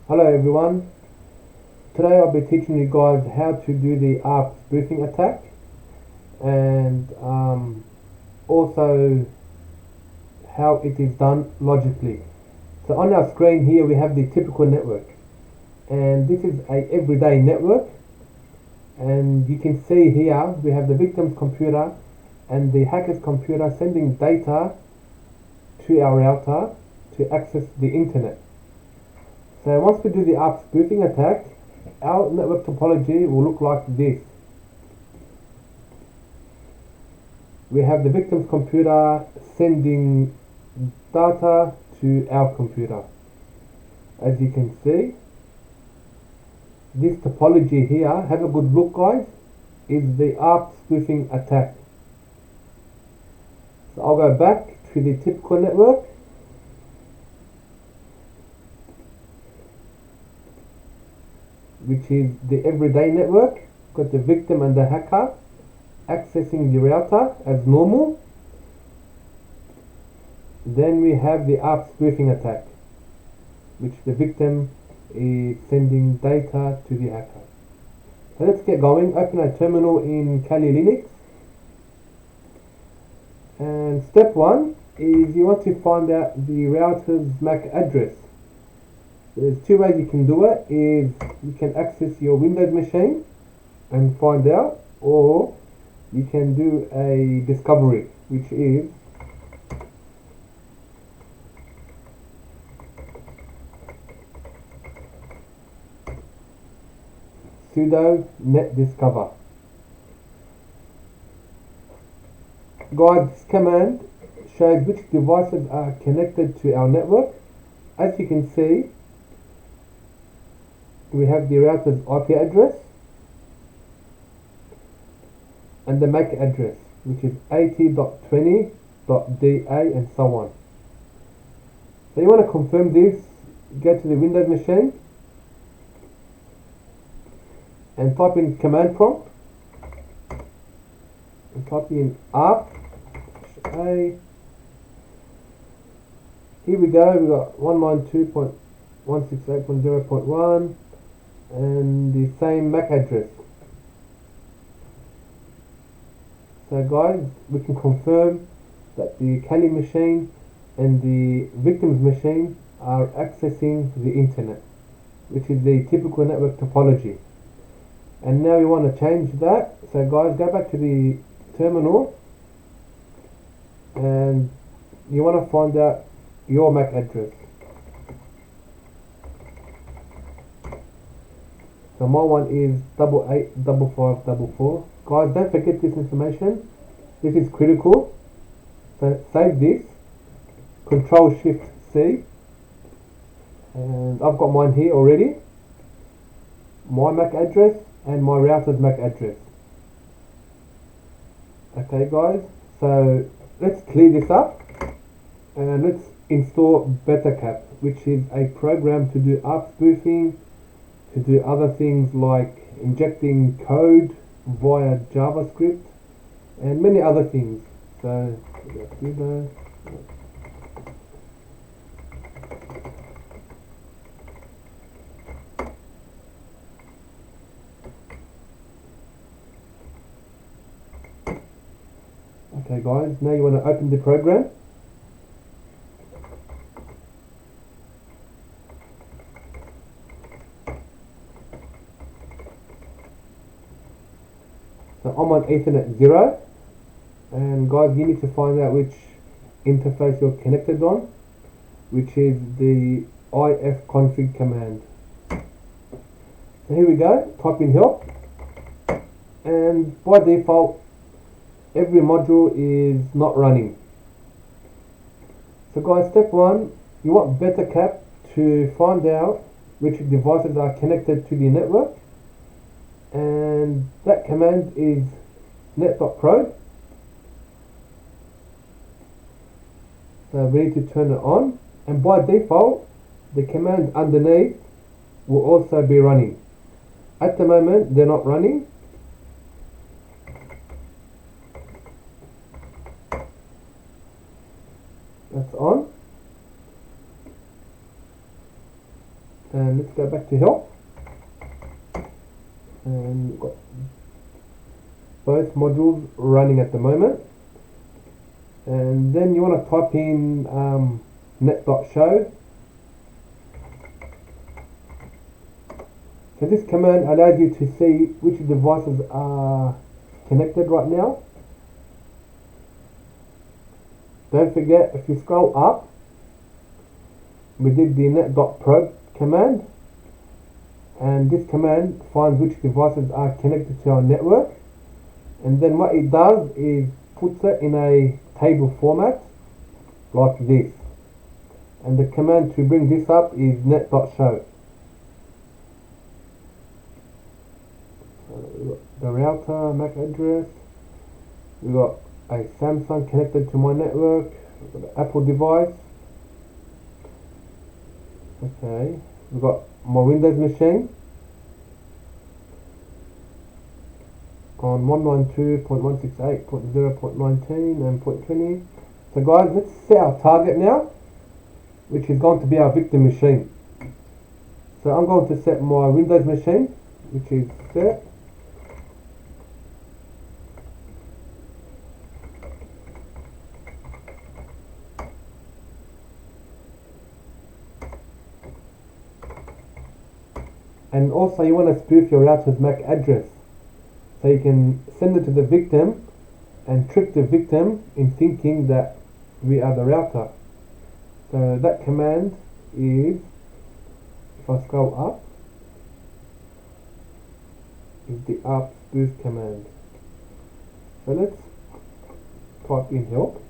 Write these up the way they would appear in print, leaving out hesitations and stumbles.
Hello everyone, today I'll be teaching you guys how to do the Arp Spoofing attack and also how it is done logically. So on our screen here we have the typical network, and this is a everyday network, and you can see here we have the victim's computer and the hacker's computer sending data to our router to access the internet. So once we do the Arp Spoofing attack, our network topology will look like this. We have the victim's computer sending data to our computer. As you can see, this topology here, have a good look guys, is the Arp Spoofing attack. So I'll go back to the typical network. Which is the everyday network. Got the victim and the hacker accessing the router as normal. Then we have the Arp Spoofing attack, which the victim is sending data to the hacker. So let's get going. Open a terminal in Kali Linux. And step one is you want to find out the router's MAC address. There's two ways you can do it. Is you can access your Windows machine and find out, or you can do a discovery, which is sudo net discover. Guys, this command shows which devices are connected to our network. As you can see, we have the router's IP address and the MAC address, which is 80.20.da and so on. So you want to confirm this, go to the Windows machine and type in command prompt and type in arp a. Here we go, we got 192.168.0.1 and the same MAC address. So guys, we can confirm that the Kali machine and the victim's machine are accessing the internet, which is the typical network topology. And now we want to change that. So guys, go back to the terminal and you want to find out your MAC address. So my one is 885554. Guys, don't forget this information. This is critical. So save this. Control Shift C. And I've got mine here already. My MAC address and my router's MAC address. Okay guys, so let's clear this up and let's install BetaCap, which is a program to do Arp spoofing, to do other things like injecting code via JavaScript and many other things. So okay guys, now you want to open the program. So I'm on Ethernet 0, and guys, you need to find out which interface you're connected on, which is the ifconfig command. So here we go, type in help, and by default every module is not running. So guys, step one, you want BetaCap to find out which devices are connected to the network, and that command is net.pro. So we need to turn it on, and by default the command underneath will also be running. At the moment they're not running. That's on. And let's go back to help, and we've got both modules running at the moment. And then you want to type in net.show. So this command allows you to see which devices are connected right now. Don't forget, if you scroll up, we did the net.probe command, and this command finds which devices are connected to our network, and then what it does is puts it in a table format like this, and the command to bring this up is net.show. So we've got the router MAC address, we've got a Samsung connected to my network, we've got an Apple device. Okay, we've got my Windows machine on 192.168.0.19 and .20. So guys, let's set our target now, which is going to be our victim machine. So I'm going to set my Windows machine, which is set. And also you want to spoof your router's MAC address, so you can send it to the victim and trick the victim in thinking that we are the router. So that command is, if I scroll up, is the Arp Spoof command. So let's type in help,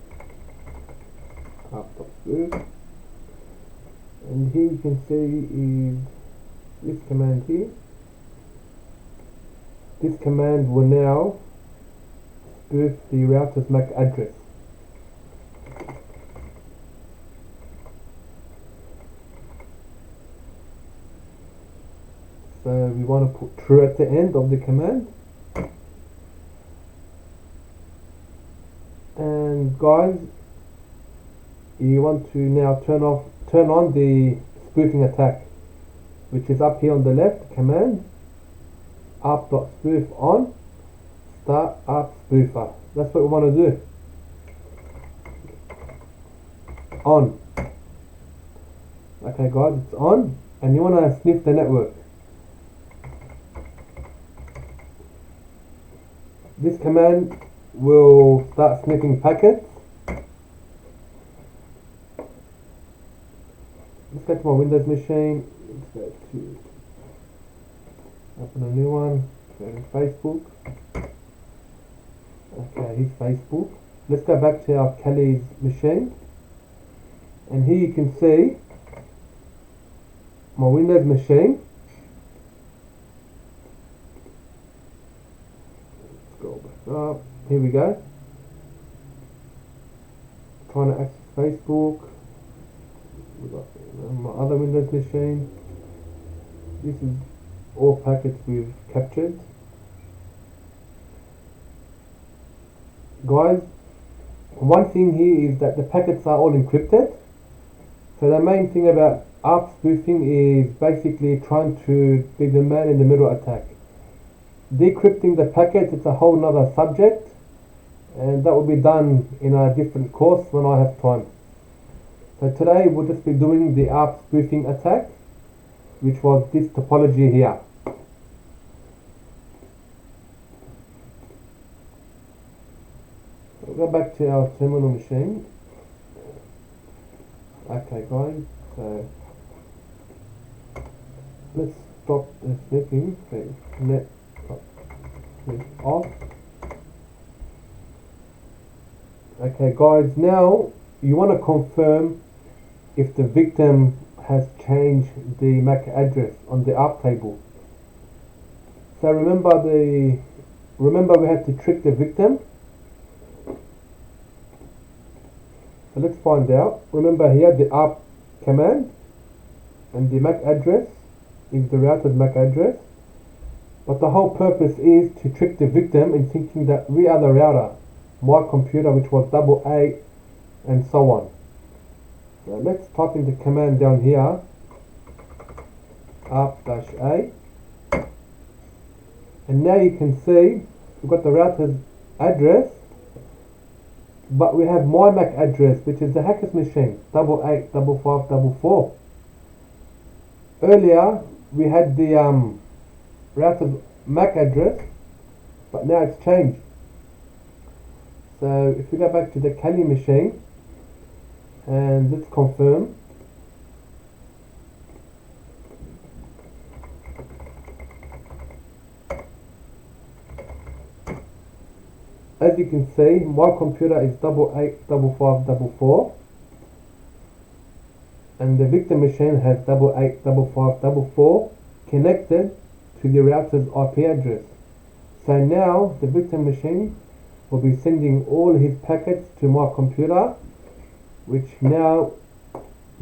Arp.spoof, and here you can see is this command here. This command will now spoof the router's MAC address. So we want to put true at the end of the command. And guys, you want to now turn on the spoofing attack, which is up here on the left, command arp.spoof on, start Arp Spoofer. That's what we want to do. On. Okay guys, it's on, and you want to sniff the network. This command will start sniffing packets. Let's go to my Windows machine. Let's go to open a new one. Go to Facebook. Okay, here's Facebook. Let's go back to our Kelly's machine, and here you can see my Windows machine. Let's go back up. Here we go. Trying to access Facebook. We got my other Windows machine. This is all packets we've captured. Guys, one thing here is that the packets are all encrypted. So the main thing about Arp spoofing is basically trying to be the man in the middle attack. Decrypting the packets, it's a whole nother subject, and that will be done in a different course when I have time. So today we'll just be doing the Arp spoofing attack, which was this topology here. We'll go back to our terminal machine. Okay guys, so let's stop the sniffing. Okay, net off. Okay guys, now you want to confirm if the victim has changed the MAC address on the ARP table. So remember we had to trick the victim. So let's find out. Remember here the ARP command, and the MAC address is the router's MAC address. But the whole purpose is to trick the victim in thinking that we are the router, my computer, which was AA, and so on. So let's type in the command down here. arp-a, and now you can see we've got the router's address, but we have my MAC address, which is the hacker's machine 885544. Earlier we had the router's MAC address, but now it's changed. So if we go back to the Kali machine and let's confirm. As you can see, my computer is 885544 and the victim machine has 885544 connected to the router's IP address. So now the victim machine will be sending all his packets to my computer, which now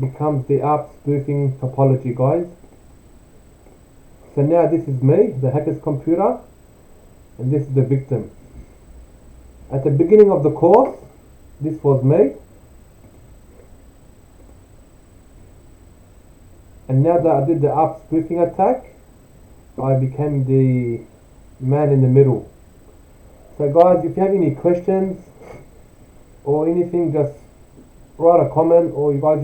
becomes the Arp Spoofing topology, guys. So now this is me, the hacker's computer, and this is the victim. At the beginning of the course, this was me, and now that I did the Arp Spoofing attack, I became the man in the middle. So guys, if you have any questions or anything, just write a comment, or you guys